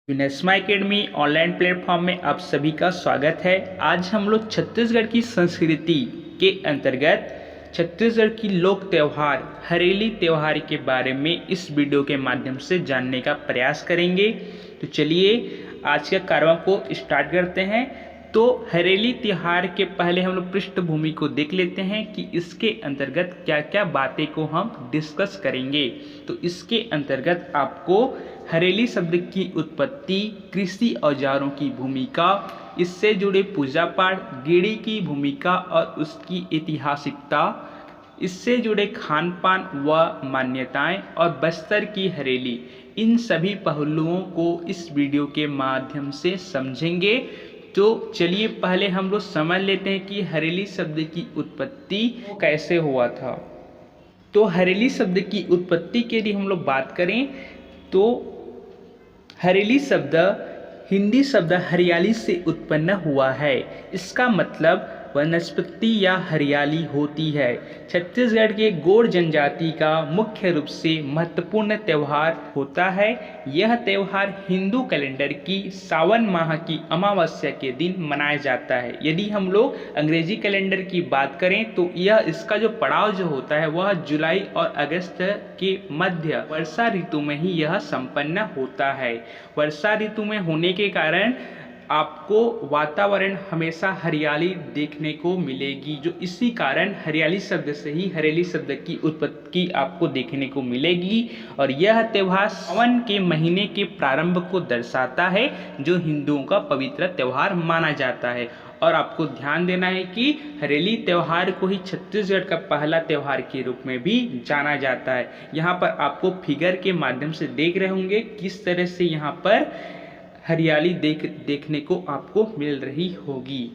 यूनेस्मा academy online platform में आप सभी का स्वागत है। आज हम लोग छत्तीसगढ़ की संस्कृति के अंतर्गत छत्तीसगढ़ की लोक त्यौहार हरेली त्यौहार के बारे में इस वीडियो के माध्यम से जानने का प्रयास करेंगे। तो चलिए आज के कारवां को स्टार्ट करते हैं। तो हरेली त्यौहार के पहले हम लोग पृष्ठभूमि को देख लेते हैं कि इसके अंतर्गत क्या क्या बातें को हम डिस्कस करेंगे। तो इसके अंतर्गत आपको हरेली शब्द की उत्पत्ति, कृषि औजारों की भूमिका, इससे जुड़े पूजा पाठ, गेड़ी की भूमिका और उसकी ऐतिहासिकता, इससे जुड़े खान पान व मान्यताएं और बस्तर की हरेली, इन सभी पहलुओं को इस वीडियो के माध्यम से समझेंगे। तो चलिए पहले हम लोग समझ लेते हैं कि हरेली शब्द की उत्पत्ति कैसे हुआ था। तो हरेली शब्द की उत्पत्ति के लिए हम लोग बात करें तो हरेली शब्द हिंदी शब्द हरियाली से उत्पन्न हुआ है। इसका मतलब वनस्पति या हरियाली होती है। छत्तीसगढ़ के गोंड जनजाति का मुख्य रूप से महत्वपूर्ण त्यौहार होता है। यह त्यौहार हिंदू कैलेंडर की सावन माह की अमावस्या के दिन मनाया जाता है। यदि हम लोग अंग्रेजी कैलेंडर की बात करें तो यह इसका जो पड़ाव जो होता है वह जुलाई और अगस्त के मध्य वर्षा ऋतु में ही यह संपन्न होता है। वर्षा ऋतु में होने के कारण आपको वातावरण हमेशा हरियाली देखने को मिलेगी, जो इसी कारण हरियाली शब्द से ही हरेली शब्द की उत्पत्ति आपको देखने को मिलेगी। और यह त्यौहार सावन के महीने के प्रारंभ को दर्शाता है, जो हिंदुओं का पवित्र त्यौहार माना जाता है। और आपको ध्यान देना है कि हरेली त्यौहार को ही छत्तीसगढ़ का पहला त्यौहार के रूप में भी जाना जाता है। यहाँ पर आपको फिगर के माध्यम से देख रहे होंगे किस तरह से यहाँ पर हरियाली देखने को आपको मिल रही होगी।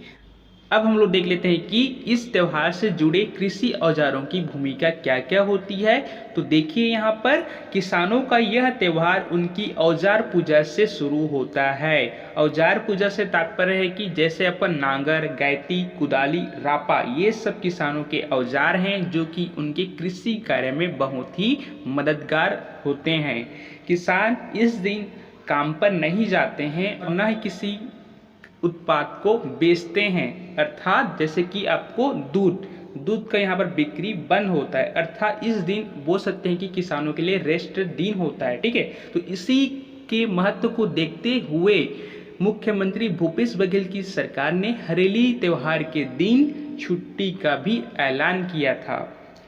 अब हम लोग देख लेते हैं कि इस त्यौहार से जुड़े कृषि औजारों की भूमिका क्या क्या होती है। तो देखिए यहाँ पर किसानों का यह त्यौहार उनकी औजार पूजा से शुरू होता है। औजार पूजा से तात्पर्य है कि जैसे अपन नांगर, गैती, कुदाली, रापा, ये सब किसानों के औजार हैं जो कि उनके कृषि कार्य में बहुत ही मददगार होते हैं। किसान इस दिन काम पर नहीं जाते हैं और न ही किसी उत्पाद को बेचते हैं, अर्थात जैसे कि आपको दूध का यहाँ पर बिक्री बंद होता है। अर्थात इस दिन बोल सकते हैं कि किसानों के लिए रेस्ट दिन होता है। ठीक है, तो इसी के महत्व को देखते हुए मुख्यमंत्री भूपेश बघेल की सरकार ने हरेली त्यौहार के दिन छुट्टी का भी ऐलान किया था।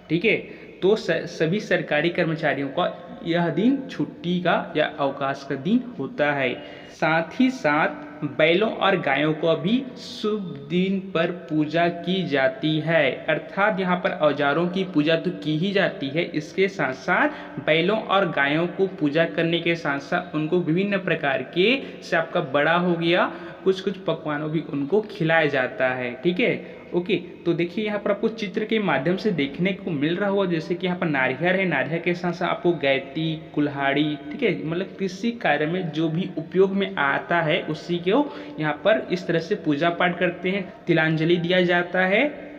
ठीक है, तो सभी सरकारी कर्मचारियों का यह दिन छुट्टी का या अवकाश का दिन होता है। साथ ही साथ बैलों और गायों को भी शुभ दिन पर पूजा की जाती है। अर्थात यहाँ पर औजारों की पूजा तो की ही जाती है, इसके साथ साथ बैलों और गायों को पूजा करने के साथ साथ उनको विभिन्न प्रकार के से आपका बड़ा हो गया कुछ पकवानों भी उनको खिलाया जाता है। ठीक है, ओके। तो देखिए यहाँ पर आपको चित्र के माध्यम से देखने को मिल रहा होगा, जैसे कि यहाँ पर नारियल है, नारियल के साथ साथ आपको गैती, कुल्हाड़ी, ठीक है, मतलब कृषि कार्य में जो भी उपयोग में आता है उसी को यहाँ पर इस तरह से पूजा पाठ करते हैं, तिलांजलि दिया जाता है।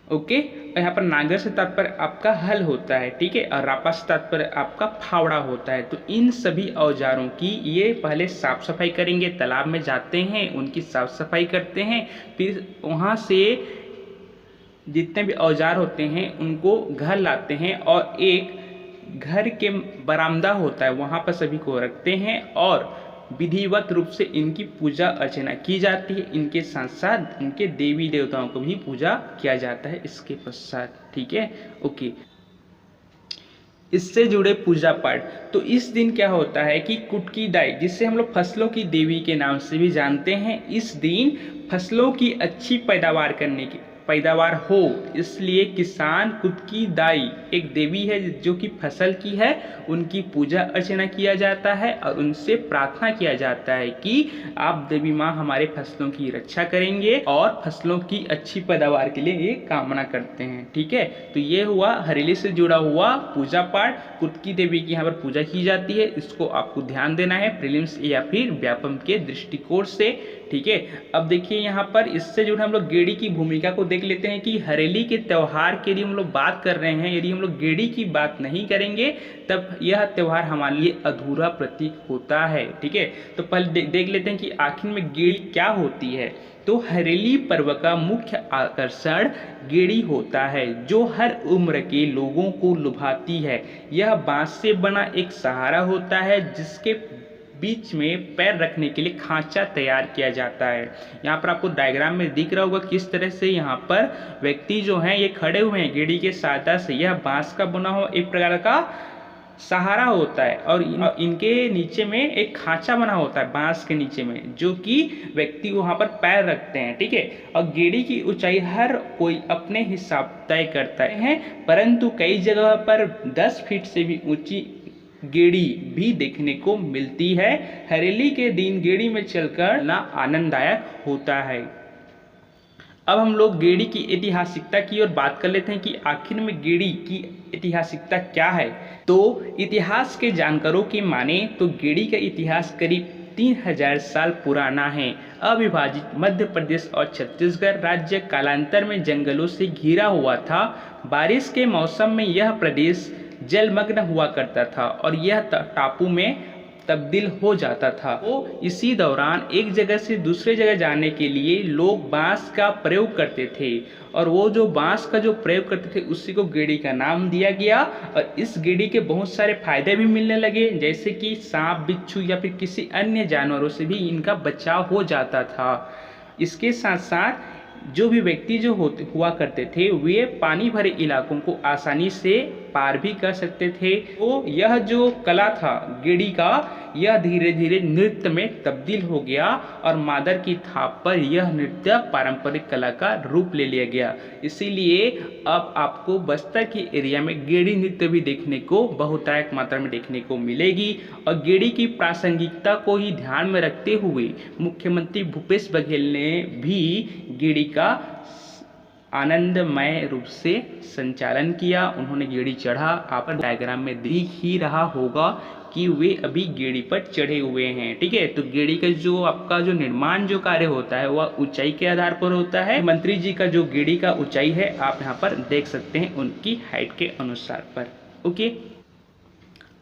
ओके, और यहाँ पर नागर से तात्पर्य आपका हल होता है। ठीक है, और रापा से तात्पर्य आपका फावड़ा होता है। तो इन सभी औजारों की ये पहले साफ सफाई करेंगे, तालाब में जाते हैं, उनकी साफ सफाई करते हैं, फिर वहाँ से जितने भी औजार होते हैं उनको घर लाते हैं और एक घर के बरामदा होता है वहाँ पर सभी को रखते हैं और विधिवत रूप से इनकी पूजा अर्चना की जाती है। इनके साथ साथ इनके देवी देवताओं को भी पूजा किया जाता है इसके पश्चात। ठीक है, ओके। इससे जुड़े पूजा पाठ, तो इस दिन क्या होता है कि कुटकी दाई, जिससे हम लोग फसलों की देवी के नाम से भी जानते हैं, इस दिन फसलों की अच्छी पैदावार हो, इसलिए किसान कुटकी दाई एक देवी है जो कि फसल की है, उनकी पूजा अर्चना किया जाता है और उनसे प्रार्थना किया जाता है कि आप देवी माँ हमारे फसलों की रक्षा करेंगे और फसलों की अच्छी पैदावार के लिए ये कामना करते हैं। ठीक है, तो ये हुआ हरेली से जुड़ा हुआ पूजा पाठ। कुटकी देवी की यहाँ पर पूजा की जाती है, इसको आपको ध्यान देना है प्रीलिम्स या फिर व्यापम के दृष्टिकोण से। ठीक है, अब देखिए यहाँ पर इससे जुड़े हम लोग गेड़ी की भूमिका को देख लेते हैं कि हरेली के त्यौहार के लिए हम लोग बात कर रहे हैं, यदि हम लोग गेड़ी की बात नहीं करेंगे तब यह त्यौहार हमारे लिए अधूरा प्रतीक होता है। ठीक है, तो पहले देख लेते हैं कि आखिर में गेड़ी क्या होती है। तो हरेली पर्व का मुख्य आकर्षण गेड़ी होता है, जो हर उम्र के लोगों को लुभाती है। यह बांस से बना एक सहारा होता है जिसके बीच में पैर रखने के लिए खांचा तैयार किया जाता है। यहाँ पर आपको डायग्राम में दिख रहा होगा किस तरह से यहाँ पर व्यक्ति जो हैं ये खड़े हुए हैं गेड़ी के सहायता से। यह बांस का बना हुआ एक प्रकार का सहारा होता है और इनके नीचे में एक खांचा बना होता है बांस के नीचे में, जो कि व्यक्ति वहां पर पैर रखते हैं। ठीक है, और गेड़ी की ऊंचाई हर कोई अपने हिसाब तय करता है, परंतु कई जगह पर 10 फीट से भी ऊंची गेड़ी भी देखने को मिलती है। हरेली के दिन गेड़ी में चलकर ना आनंददायक होता है। अब हम लोग गेड़ी की ऐतिहासिकता की ओर बात कर लेते हैं कि आखिर में गेड़ी की ऐतिहासिकता क्या है। तो इतिहास के जानकारों की माने तो गेड़ी का इतिहास करीब 3000 साल पुराना है। अविभाजित मध्य प्रदेश और छत्तीसगढ़ राज्य कालांतर में जंगलों से घिरा हुआ था। बारिश के मौसम में यह प्रदेश जलमग्न हुआ करता था और यह टापू में तब्दील हो जाता था। तो इसी दौरान एक जगह से दूसरे जगह जाने के लिए लोग बांस का प्रयोग करते थे और वो जो बांस का जो प्रयोग करते थे उसी को गेड़ी का नाम दिया गया। और इस गेड़ी के बहुत सारे फायदे भी मिलने लगे, जैसे कि सांप बिच्छू या फिर किसी अन्य जानवरों से भी इनका बचाव हो जाता था। इसके साथ साथ जो भी व्यक्ति जो हुआ करते थे वे पानी भरे इलाकों को आसानी से पार भी कर सकते थे। तो यह जो कला था गेड़ी का, यह धीरे धीरे नृत्य में तब्दील हो गया और मादर की थाप पर यह नृत्य पारंपरिक कला का रूप ले लिया गया। इसीलिए अब आपको बस्तर के एरिया में गेड़ी नृत्य भी देखने को बहुतायत मात्रा में देखने को मिलेगी। और गेड़ी की प्रासंगिकता को ही ध्यान में रखते हुए मुख्यमंत्री भूपेश बघेल ने भी गेड़ी का आनंदमय रूप से संचालन किया। उन्होंने गेड़ी चढ़ा, आप डायग्राम में दिख ही रहा होगा कि वे अभी गेड़ी पर चढ़े हुए हैं। ठीक है, तो गेड़ी का जो आपका जो निर्माण जो कार्य होता है वह ऊंचाई के आधार पर होता है। मंत्री जी का जो गेड़ी का ऊंचाई है आप यहाँ पर देख सकते हैं उनकी हाइट के अनुसार पर। ओके,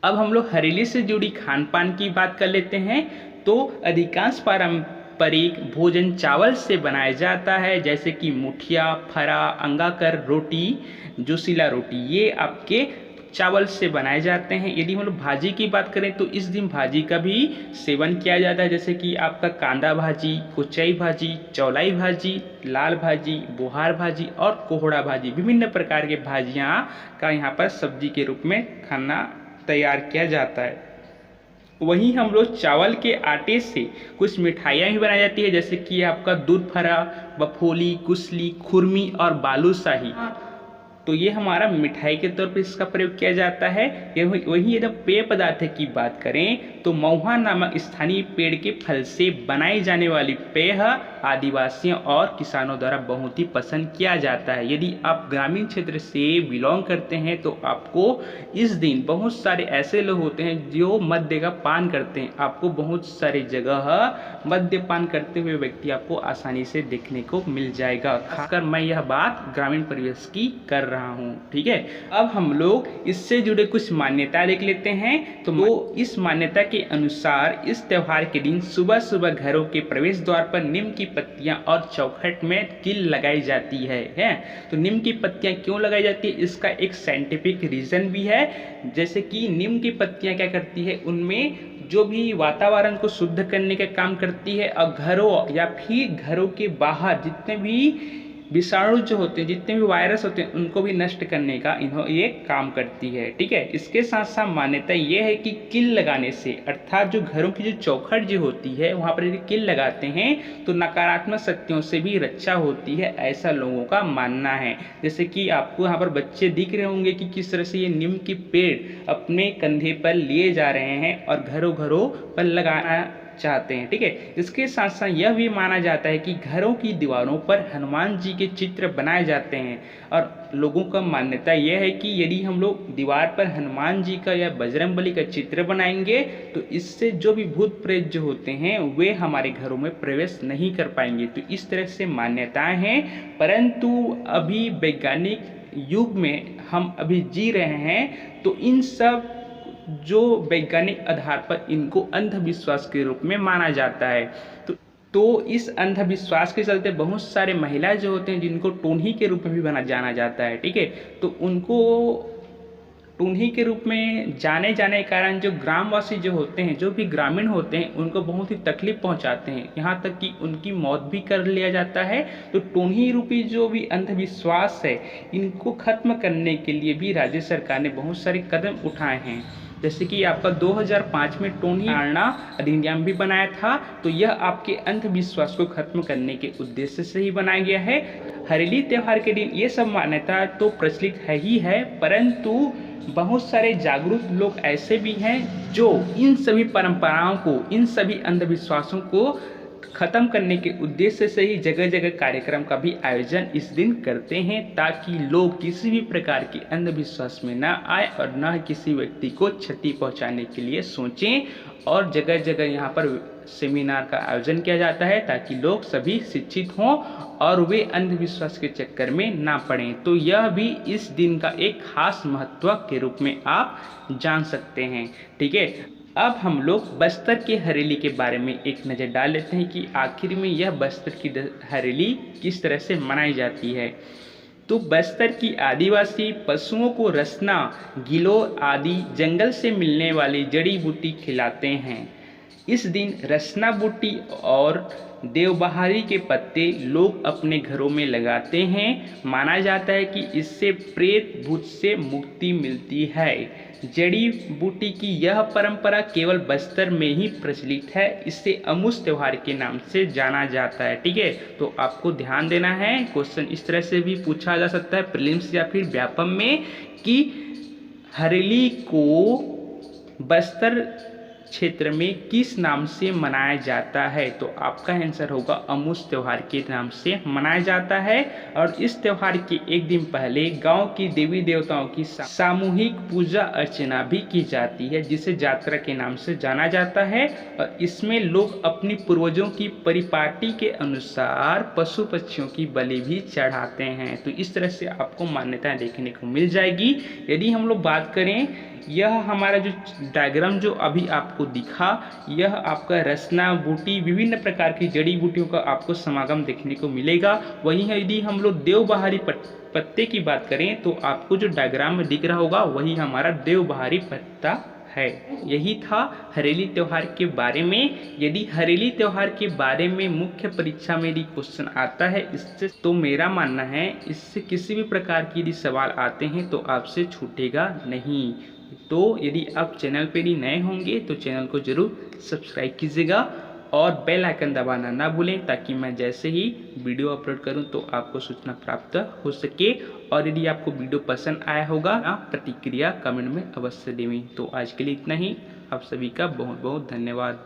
अब हम लोग हरेली से जुड़ी खान पान की बात कर लेते हैं। तो अधिकांश पारंपरिक भोजन चावल से बनाया जाता है, जैसे कि मुठिया, फरा, अंगाकर रोटी, जोशीला रोटी, ये आपके चावल से बनाए जाते हैं। यदि हम लोग भाजी की बात करें तो इस दिन भाजी का भी सेवन किया जाता है, जैसे कि आपका कांदा भाजी, कुचई भाजी, चौलाई भाजी, लाल भाजी, बुहार भाजी और कोहड़ा भाजी, विभिन्न प्रकार के भाजियाँ का यहाँ पर सब्जी के रूप में खाना तैयार किया जाता है। वहीं हम लोग चावल के आटे से कुछ मिठाइयाँ भी बनाई जाती है, जैसे कि आपका दूध फरा, बफोली, कुसली, खुरमी और बालूशाही। तो ये हमारा मिठाई के तौर पे इसका प्रयोग किया जाता है। वहीं यदि पेय पदार्थ की बात करें तो महुआ नामक स्थानीय पेड़ के फल से बनाई जाने वाली पेय आदिवासियों और किसानों द्वारा बहुत ही पसंद किया जाता है। यदि आप ग्रामीण क्षेत्र से बिलोंग करते हैं तो आपको इस दिन बहुत सारे ऐसे लोग होते हैं जो मद्य का पान करते हैं। आपको बहुत सारी जगह मद्यपान करते हुए व्यक्ति आपको आसानी से देखने को मिल जाएगा। खासकर मैं यह बात ग्रामीण परिवेश की कर रहा हूँ। ठीक है, अब हम लोग इससे जुड़े कुछ मान्यता देख लेते हैं। तो इस मान्यता के अनुसार इस त्योहार के दिन सुबह सुबह घरों के प्रवेश द्वार पर नीम की पत्तियां और चौखट में तिल लगाई जाती है। तो नीम की पत्तियां क्यों लगाई जाती है, इसका एक साइंटिफिक रीजन भी है। जैसे कि नीम की पत्तियां क्या करती है, उनमें जो भी वातावरण को शुद्ध करने का काम करती है और घरों या फिर घरों के बाहर जितने भी विषाणु जो होते हैं, जितने भी वायरस होते हैं, उनको भी नष्ट करने का ये काम करती है। ठीक है, इसके साथ साथ मान्यता ये है कि किल लगाने से, अर्थात जो घरों की जो चौखट जो होती है वहाँ पर यदि किल लगाते हैं तो नकारात्मक शक्तियों से भी रक्षा होती है, ऐसा लोगों का मानना है। जैसे कि आपको यहाँ पर बच्चे दिख रहे होंगे कि किस तरह से ये नीम के पेड़ अपने कंधे पर लिए जा रहे हैं और घरों घरों पर चाहते हैं। ठीक है, इसके साथ साथ यह भी माना जाता है कि घरों की दीवारों पर हनुमान जी के चित्र बनाए जाते हैं और लोगों का मान्यता यह है कि यदि हम लोग दीवार पर हनुमान जी का या बजरंगबली का चित्र बनाएंगे तो इससे जो भी भूत प्रेत जो होते हैं वे हमारे घरों में प्रवेश नहीं कर पाएंगे। तो इस तरह से मान्यताएं हैं, परंतु अभी वैज्ञानिक युग में हम अभी जी रहे हैं तो इन सब जो वैज्ञानिक आधार पर इनको अंधविश्वास के रूप में माना जाता है। तो इस अंधविश्वास के चलते बहुत सारे महिलाएं जो होते हैं जिनको टोन्ही के रूप में भी जाना जाता है। ठीक है, तो उनको टोन्ही के रूप में जाने के कारण जो ग्रामवासी जो होते हैं, जो भी ग्रामीण होते हैं, उनको बहुत ही तकलीफ पहुंचाते हैं, यहाँ तक कि उनकी मौत भी कर लिया जाता है। तो टोन्ही रूपी जो भी अंधविश्वास है इनको खत्म करने के लिए भी राज्य सरकार ने बहुत सारे कदम उठाए हैं। जैसे कि आपका 2005 में टोन्ही धारणा अधिनियम भी बनाया था। तो यह आपके अंधविश्वास को खत्म करने के उद्देश्य से ही बनाया गया है। हरेली त्यौहार के दिन ये सब मान्यता तो प्रचलित है ही है, परंतु बहुत सारे जागरूक लोग ऐसे भी हैं जो इन सभी परंपराओं को, इन सभी अंधविश्वासों को खत्म करने के उद्देश्य से ही जगह जगह कार्यक्रम का भी आयोजन इस दिन करते हैं, ताकि लोग किसी भी प्रकार के अंधविश्वास में ना आए और न किसी व्यक्ति को क्षति पहुंचाने के लिए सोचें। और जगह जगह यहाँ पर सेमिनार का आयोजन किया जाता है ताकि लोग सभी शिक्षित हों और वे अंधविश्वास के चक्कर में ना पड़ें। तो यह भी इस दिन का एक खास महत्व के रूप में आप जान सकते हैं। ठीक है, अब हम लोग बस्तर के हरेली के बारे में एक नज़र डाल लेते हैं कि आखिर में यह बस्तर की हरेली किस तरह से मनाई जाती है। तो बस्तर की आदिवासी पशुओं को रसना, गिलोय आदि जंगल से मिलने वाली जड़ी बूटी खिलाते हैं। इस दिन रसना बूटी और देवबहारी के पत्ते लोग अपने घरों में लगाते हैं। माना जाता है कि इससे प्रेत भूत से मुक्ति मिलती है। जड़ी बूटी की यह परंपरा केवल बस्तर में ही प्रचलित है। इसे अमुस त्योहार के नाम से जाना जाता है। ठीक है, तो आपको ध्यान देना है, क्वेश्चन इस तरह से भी पूछा जा सकता है प्रीलिम्स या फिर व्यापम में कि हरेली को बस्तर क्षेत्र में किस नाम से मनाया जाता है। तो आपका आंसर होगा अमुस त्योहार के नाम से मनाया जाता है। और इस त्योहार के एक दिन पहले गांव की देवी देवताओं की सामूहिक पूजा अर्चना भी की जाती है, जिसे यात्रा के नाम से जाना जाता है। और इसमें लोग अपनी पूर्वजों की परिपाटी के अनुसार पशु पक्षियों की बलि भी चढ़ाते हैं। तो इस तरह से आपको मान्यताएं देखने को मिल जाएगी। यदि हम लोग बात करें, यह हमारा जो डायग्राम जो अभी आपको दिखा, यह आपका रसना बूटी, विभिन्न प्रकार की जड़ी बूटियों का आपको समागम देखने को मिलेगा। वहीं है यदि हम लोग देवबहारी पत्ते की बात करें तो आपको जो डायग्राम में दिख रहा होगा वही हमारा देवबहारी पत्ता है। यही था हरेली त्यौहार के बारे में। यदि हरेली त्यौहार के बारे में मुख्य परीक्षा में यदि क्वेश्चन आता है इससे, तो मेरा मानना है इससे किसी भी प्रकार की यदि सवाल आते हैं तो आपसे छूटेगा नहीं। तो यदि आप चैनल पर ही नए होंगे तो चैनल को जरूर सब्सक्राइब कीजिएगा और बेल आइकन दबाना ना भूलें, ताकि मैं जैसे ही वीडियो अपलोड करूं तो आपको सूचना प्राप्त हो सके। और यदि आपको वीडियो पसंद आया होगा, आप प्रतिक्रिया कमेंट में अवश्य देवें। तो आज के लिए इतना ही। आप सभी का बहुत बहुत धन्यवाद।